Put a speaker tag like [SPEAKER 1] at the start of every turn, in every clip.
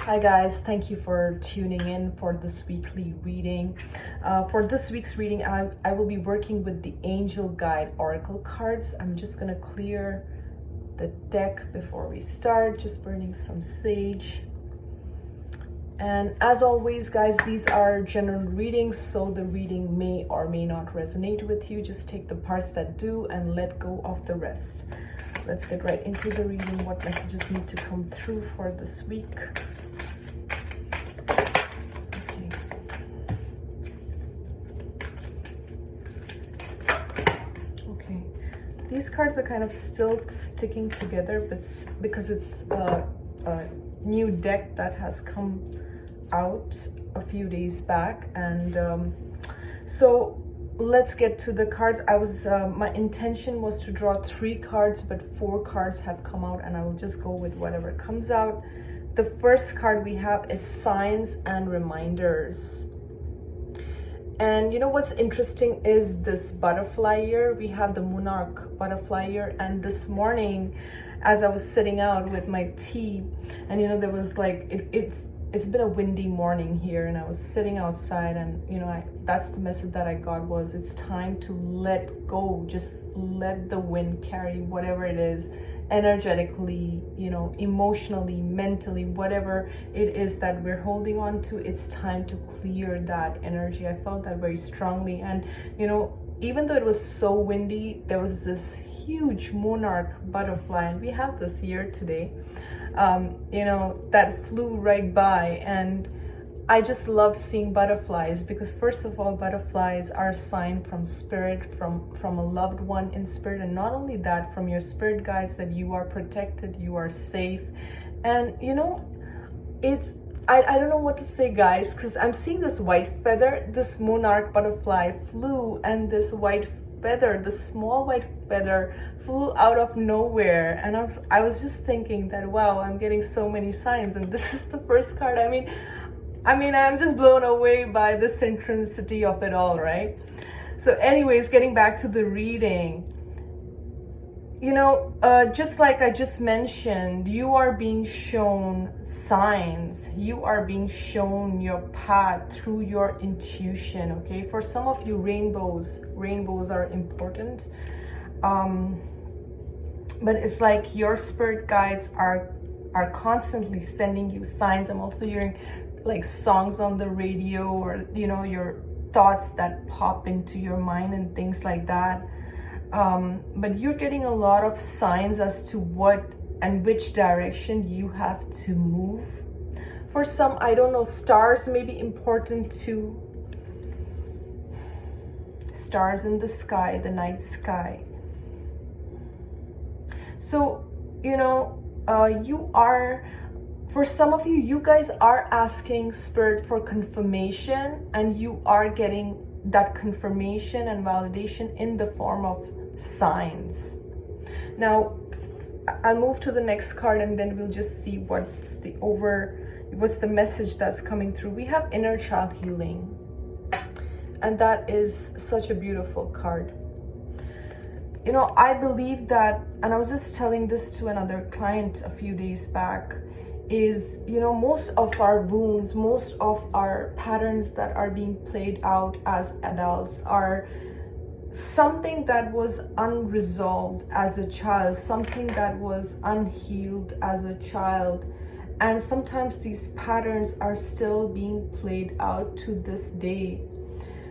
[SPEAKER 1] Hi guys, thank you for tuning in for this weekly reading. For this week's reading, I will be working with the Angel Guide Oracle cards. I'm just gonna clear the deck before we start, just burning some sage. And as always guys, these are general readings, so the reading may or may not resonate with you. Just take the parts that do and let go of the rest. Let's get right into the reading. What messages need to come through for this week? Okay, these cards are kind of still sticking together, but because it's a new deck that has come out a few days back, and so let's get to the cards. My intention was to draw 3 cards, but 4 cards have come out, and I will just go with whatever comes out. The first card we have is Signs and Reminders. And you know what's interesting is this butterfly here. We have the monarch butterfly here, and this morning as I was sitting out with my tea, and you know, there was like it's been a windy morning here, and I was sitting outside, and you know, that's the message that I got was it's time to let go. Just let the wind carry whatever it is, energetically, you know, emotionally, mentally, whatever it is that we're holding on to. It's time to clear that energy. I felt that very strongly. And you know, even though it was so windy, there was this huge monarch butterfly, and we have this here today, you know, that flew right by. And I just love seeing butterflies because, first of all, butterflies are a sign from spirit, from a loved one in spirit, and not only that, from your spirit guides, that you are protected, you are safe. And you know, I don't know what to say guys, because I'm seeing this white feather. This monarch butterfly flew, and this white feather, the small white feather, flew out of nowhere, and I was just thinking that, wow, I'm getting so many signs, and this is the first card. I mean I'm just blown away by the synchronicity of it all, right? So anyways, getting back to the reading, you know, just like I just mentioned, you are being shown signs. You are being shown your path through your intuition, okay? For some of you, rainbows are important. But it's like your spirit guides are constantly sending you signs. I'm also hearing like songs on the radio, or you know, your thoughts that pop into your mind and things like that. But you're getting a lot of signs as to what and which direction you have to move. For some, I don't know, stars may be important too. Stars in the sky, the night sky. So, you know, for some of you, you guys are asking spirit for confirmation, and you are getting that confirmation and validation in the form of signs. Now, I'll move to the next card, and then we'll just see what's the message that's coming through. We have inner child healing, and that is such a beautiful card. You know, I believe that, and I was just telling this to another client a few days back, is, you know, most of our wounds, most of our patterns that are being played out as adults are something that was unresolved as a child, something that was unhealed as a child. And sometimes these patterns are still being played out to this day.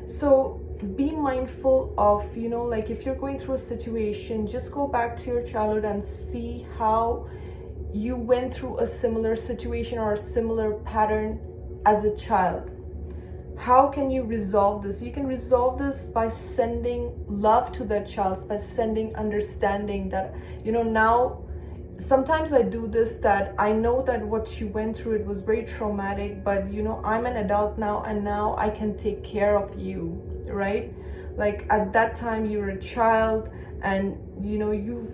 [SPEAKER 1] So be mindful of, you know, like if you're going through a situation, just go back to your childhood and see how you went through a similar situation or a similar pattern as a child. How can you resolve this? You can resolve this by sending love to that child, by sending understanding that, you know, now sometimes I do this, that I know that what you went through, it was very traumatic, but you know, I'm an adult now, and now I can take care of you, right? Like at that time you were a child, and you know, you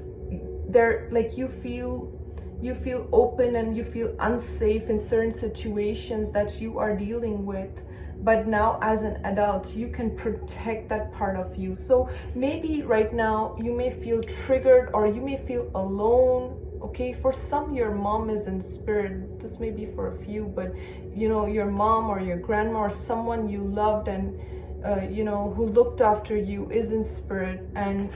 [SPEAKER 1] feel open and you feel unsafe in certain situations that you are dealing with. But now as an adult, you can protect that part of you. So maybe right now you may feel triggered, or you may feel alone, Okay, for some your mom is in spirit. This may be for a few, but you know, your mom or your grandma or someone you loved and you know, who looked after you is in spirit, and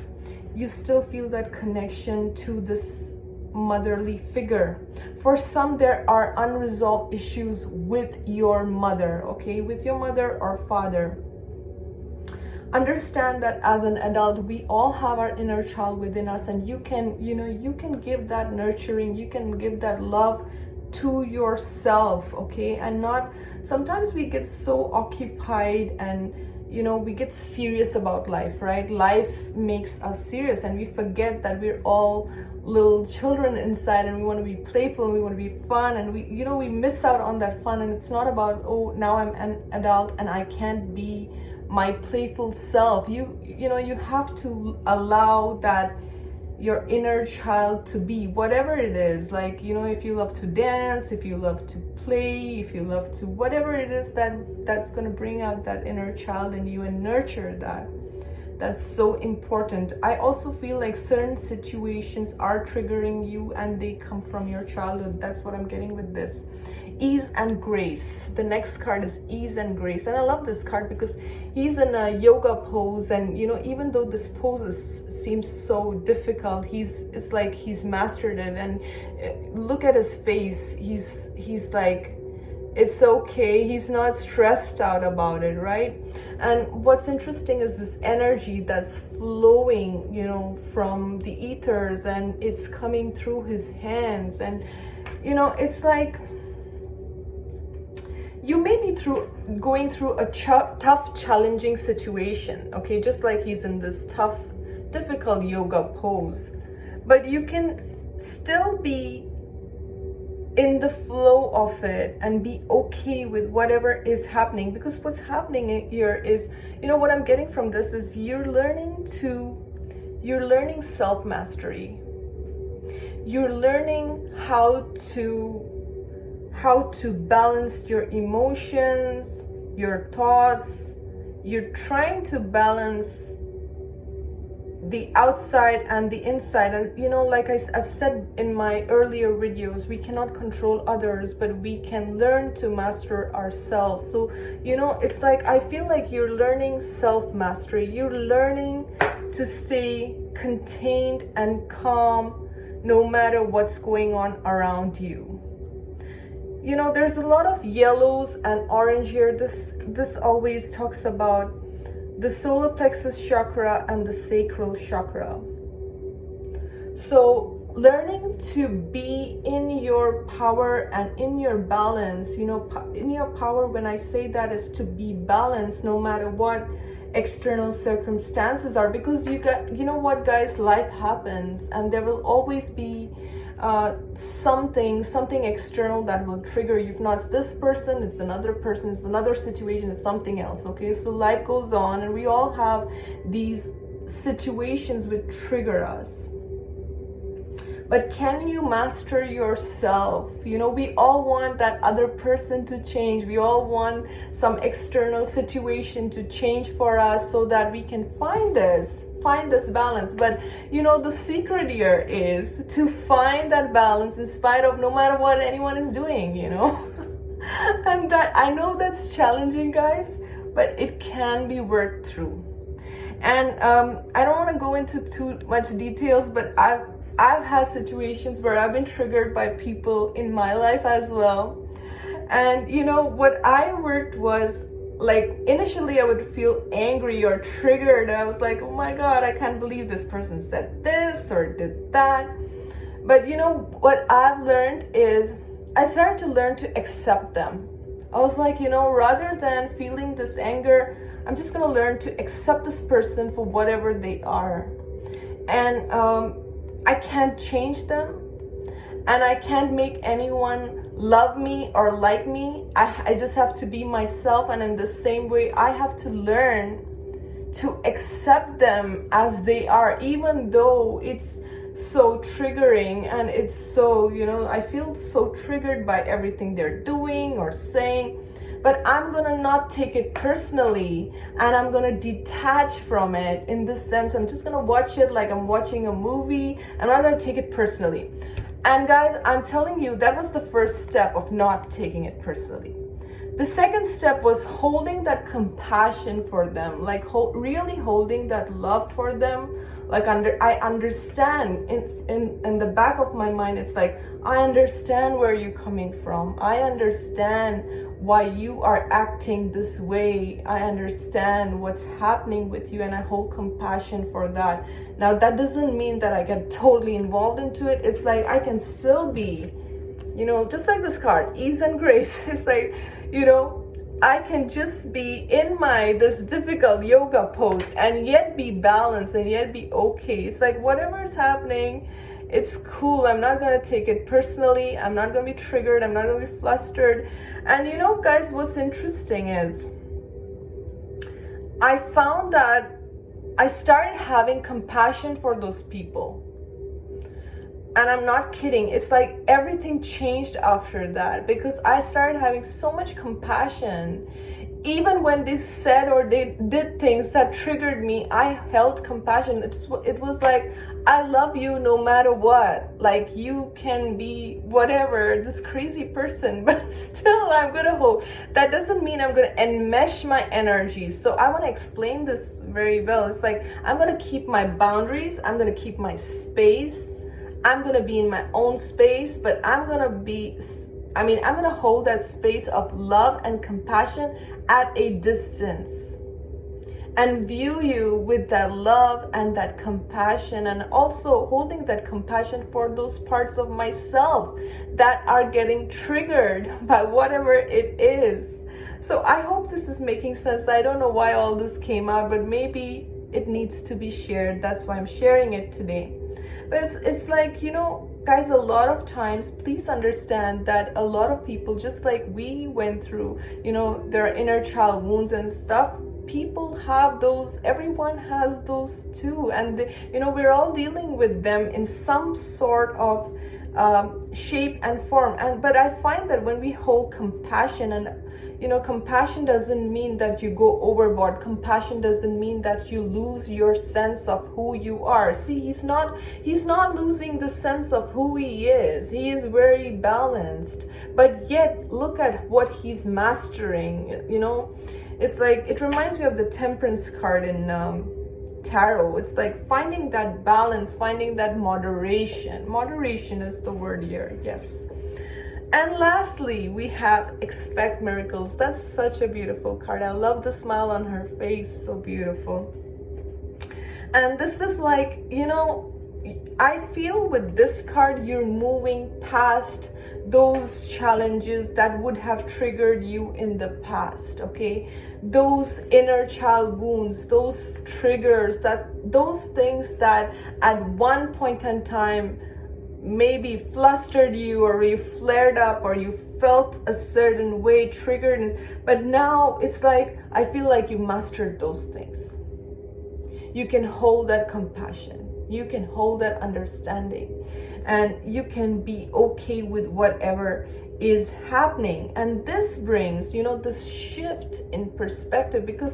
[SPEAKER 1] you still feel that connection to this motherly figure. For some, there are unresolved issues with your mother, okay, with your mother or father. Understand that as an adult, we all have our inner child within us, and you can, you know, you can give that nurturing, you can give that love to yourself, okay? And not, sometimes we get so occupied and, you know, we get serious about life, right? Life makes us serious, and we forget that we're all little children inside, and we want to be playful and we want to be fun, and we, you know, we miss out on that fun. And it's not about, oh, now I'm an adult and I can't be my playful self. You know, you have to allow that your inner child to be whatever it is. Like, you know, if you love to dance, if you love to play, if you love to whatever it is that's going to bring out that inner child in you and nurture that. That's so important. I also feel like certain situations are triggering you and they come from your childhood. That's what I'm getting with this. Ease and grace. The next card is ease and grace, and I love this card because he's in a yoga pose, and you know, even though this pose seems so difficult, it's like he's mastered it. And look at his face. He's like, it's okay. He's not stressed out about it, right? And what's interesting is this energy that's flowing, you know, from the ethers, and it's coming through his hands. And you know, it's like you may be going through a tough, challenging situation, okay? Just like he's in this tough, difficult yoga pose. But you can still be in the flow of it and be okay with whatever is happening. Because what's happening here is, you know, what I'm getting from this is you're learning self-mastery. You're learning how to balance your emotions, your thoughts. You're trying to balance the outside and the inside. And you know, like I've said in my earlier videos, we cannot control others, but we can learn to master ourselves. So, you know, it's like, I feel like you're learning self-mastery. You're learning to stay contained and calm no matter what's going on around you. You know, there's a lot of yellows and orange here. This always talks about the solar plexus chakra and the sacral chakra. So learning to be in your power and in your balance, you know, in your power, when I say that, is to be balanced no matter what external circumstances are. Because you know what, guys, life happens, and there will always be something external that will trigger you. If not it's this person, it's another person, it's another situation, it's something else, okay? So life goes on, and we all have these situations which trigger us. But can you master yourself? You know, we all want that other person to change. We all want some external situation to change for us so that we can find this balance. But you know, the secret here is to find that balance in spite of no matter what anyone is doing, you know. And that, I know that's challenging, guys, but it can be worked through. And I don't want to go into too much details, but I've had situations where I've been triggered by people in my life as well. And you know, what I worked was, like, initially I would feel angry or triggered. I was like, oh my God, I can't believe this person said this or did that. But you know, what I've learned is I started to learn to accept them. I was like, you know, rather than feeling this anger, I'm just gonna learn to accept this person for whatever they are. And I can't change them, and I can't make anyone love me or like me. I just have to be myself, and in the same way, I have to learn to accept them as they are, even though it's so triggering and it's so, you know, I feel so triggered by everything they're doing or saying. But I'm gonna not take it personally, and I'm gonna detach from it in this sense. I'm just gonna watch it like I'm watching a movie, and I'm not gonna take it personally. And guys, I'm telling you, that was the first step of not taking it personally. The second step was holding that compassion for them, like really holding that love for them. Like I understand in the back of my mind, it's like, I understand where you're coming from. I understand why you are acting this way. I understand what's happening with you, and I hold compassion for that. Now, that doesn't mean that I get totally involved into it. It's like I can still be, just like this card, ease and grace. It's like, I can just be in this difficult yoga pose and yet be balanced and yet be okay. It's like whatever is happening, it's cool. I'm not going to take it personally. I'm not going to be triggered. I'm not going to be flustered. And guys, what's interesting is I found that I started having compassion for those people. And I'm not kidding. It's like everything changed after that, because I started having so much compassion. Even when they said or they did things that triggered me, I held compassion. It was like, I love you no matter what. Like, you can be whatever, this crazy person, but still I'm gonna hold. That doesn't mean I'm gonna enmesh my energy. So I want to explain this very well. It's like, I'm gonna keep my boundaries. I'm gonna keep my space. I'm going to be in my own space, but I'm going to hold that space of love and compassion at a distance and view you with that love and that compassion, and also holding that compassion for those parts of myself that are getting triggered by whatever it is. So I hope this is making sense. I don't know why all this came out, but maybe it needs to be shared. That's why I'm sharing it today. But it's like, guys, a lot of times, please understand that a lot of people, just like we went through, their inner child wounds and stuff, people have those, everyone has those too. And, we're all dealing with them in some sort of shape and form. But I find that when we hold compassion, and compassion doesn't mean that you go overboard. Compassion doesn't mean that you lose your sense of who you are. See, he's not losing the sense of who he is. He is very balanced, but yet look at what he's mastering. It's like, it reminds me of the Temperance card in tarot. It's like finding that balance, finding that moderation. Moderation is the word here, yes. And lastly, we have Expect Miracles. That's such a beautiful card. I love the smile on her face, so beautiful. And this is like, I feel with this card, you're moving past those challenges that would have triggered you in the past, okay? Those inner child wounds, those triggers, those things that at one point in time maybe flustered you, or you flared up, or you felt a certain way, triggered. But now it's like, I feel like you mastered those things. You can hold that compassion. You can hold that understanding. And you can be okay with whatever is happening. And this brings, this shift in perspective, because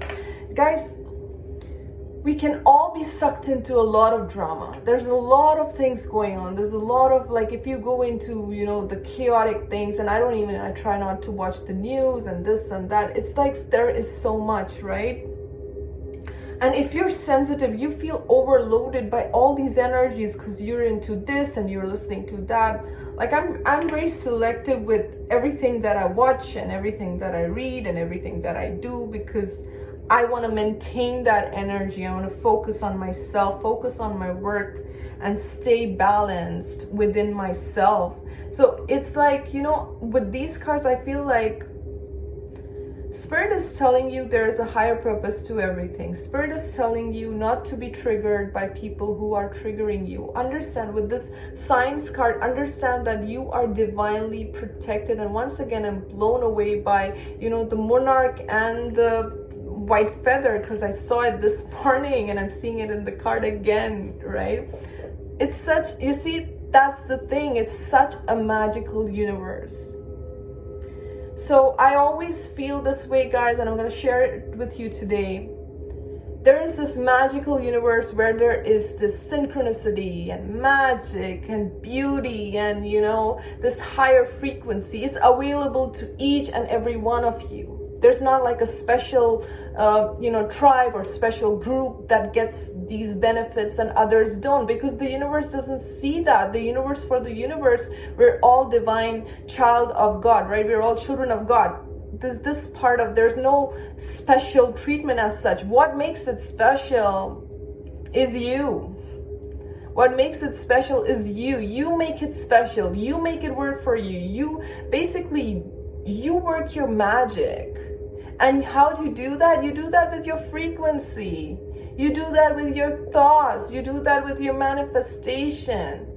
[SPEAKER 1] guys, we can all be sucked into a lot of drama. There's a lot of things going on. There's a lot of, like, if you go into, the chaotic things, and I try not to watch the news and this and that. It's like there is so much, right? And if you're sensitive, you feel overloaded by all these energies because you're into this and you're listening to that. Like, I'm very selective with everything that I watch and everything that I read and everything that I do, because I want to maintain that energy. I want to focus on myself, focus on my work, and stay balanced within myself. So it's like, with these cards, I feel like Spirit is telling you there is a higher purpose to everything. Spirit is telling you not to be triggered by people who are triggering you. Understand, with this Signs card, understand that you are divinely protected. And once again, I'm blown away by, the monarch and the white feather, because I saw it this morning and I'm seeing it in the card again, right? It's such, you see, that's the thing. It's such a magical universe. So I always feel this way, guys, and I'm going to share it with you today. There is this magical universe where there is this synchronicity and magic and beauty and, you know, this higher frequency. It's available to each and every one of you. There's not like a special, tribe or special group that gets these benefits and others don't, because the universe doesn't see that. The universe, for the universe, we're all divine child of God, right? We're all children of God. This part of, there's no special treatment as such. What makes it special is you. What makes it special is you. You make it special. You make it work for you. You work your magic. And how do you do that? You do that with your frequency. You do that with your thoughts. You do that with your manifestation.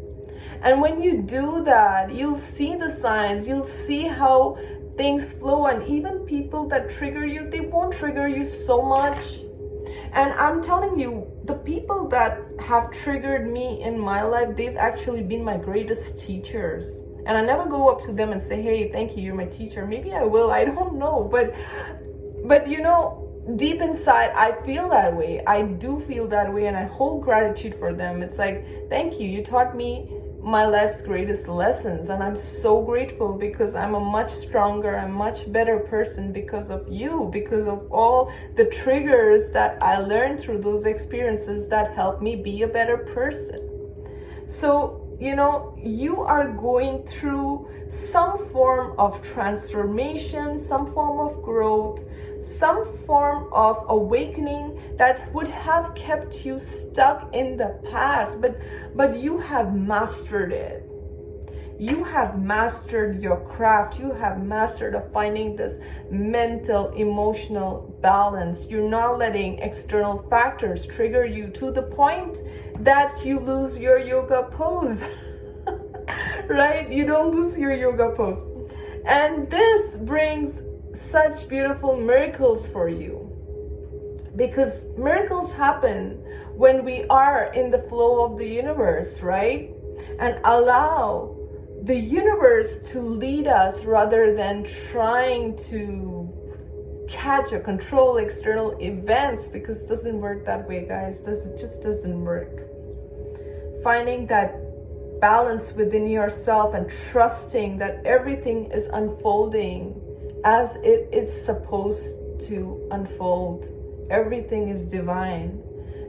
[SPEAKER 1] And when you do that, you'll see the signs. You'll see how things flow. And even people that trigger you, they won't trigger you so much. And I'm telling you, the people that have triggered me in my life, they've actually been my greatest teachers. And I never go up to them and say, hey, thank you, you're my teacher. Maybe I will, I don't know. But you know, deep inside, I feel that way. I do feel that way, and I hold gratitude for them. It's like, thank you, you taught me my life's greatest lessons, and I'm so grateful, because I'm a much stronger and much better person because of you, because of all the triggers that I learned through those experiences that helped me be a better person. So, you know, you are going through some form of transformation, some form of growth, some form of awakening that would have kept you stuck in the past, but you have mastered it. You have mastered your craft. You have mastered of finding this mental, emotional balance. You're not letting external factors trigger you to the point that you lose your yoga pose. Right? You don't lose your yoga pose. And this brings such beautiful miracles for you. Because miracles happen when we are in the flow of the universe, right? And allow the universe to lead us rather than trying to catch or control external events, because it doesn't work that way, guys. It just doesn't work. Finding that balance within yourself and trusting that everything is unfolding as it is supposed to unfold. Everything is divine.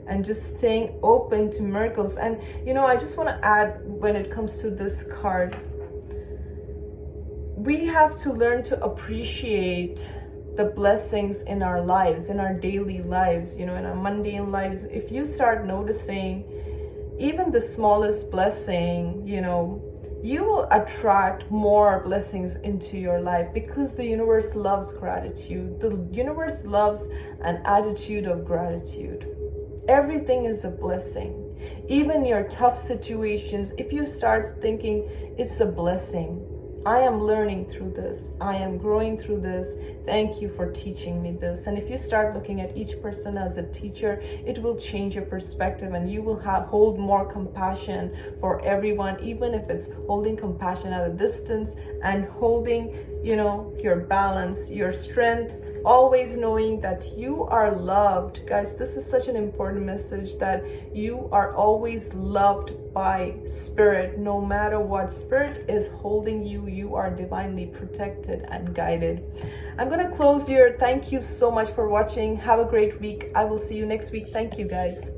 [SPEAKER 1] And just staying open to miracles. And you know, I just want to add, when it comes to this card, we have to learn to appreciate the blessings in our lives, in our daily lives, you know, in our mundane lives. If you start noticing even the smallest blessing, you know, you will attract more blessings into your life, because the universe loves gratitude. The universe loves an attitude of gratitude. Everything is a blessing. Even your tough situations, if you start thinking it's a blessing, I am learning through this, I am growing through this, thank you for teaching me this. And if you start looking at each person as a teacher, it will change your perspective, and you will hold more compassion for everyone, even if it's holding compassion at a distance and holding, you know, your balance, your strength, always knowing that you are loved. Guys, this is such an important message, that you are always loved by spirit. No matter what, spirit is holding you. You are divinely protected and guided. I'm gonna close here. Thank you so much for watching. Have a great week. I will see you next week. Thank you, guys.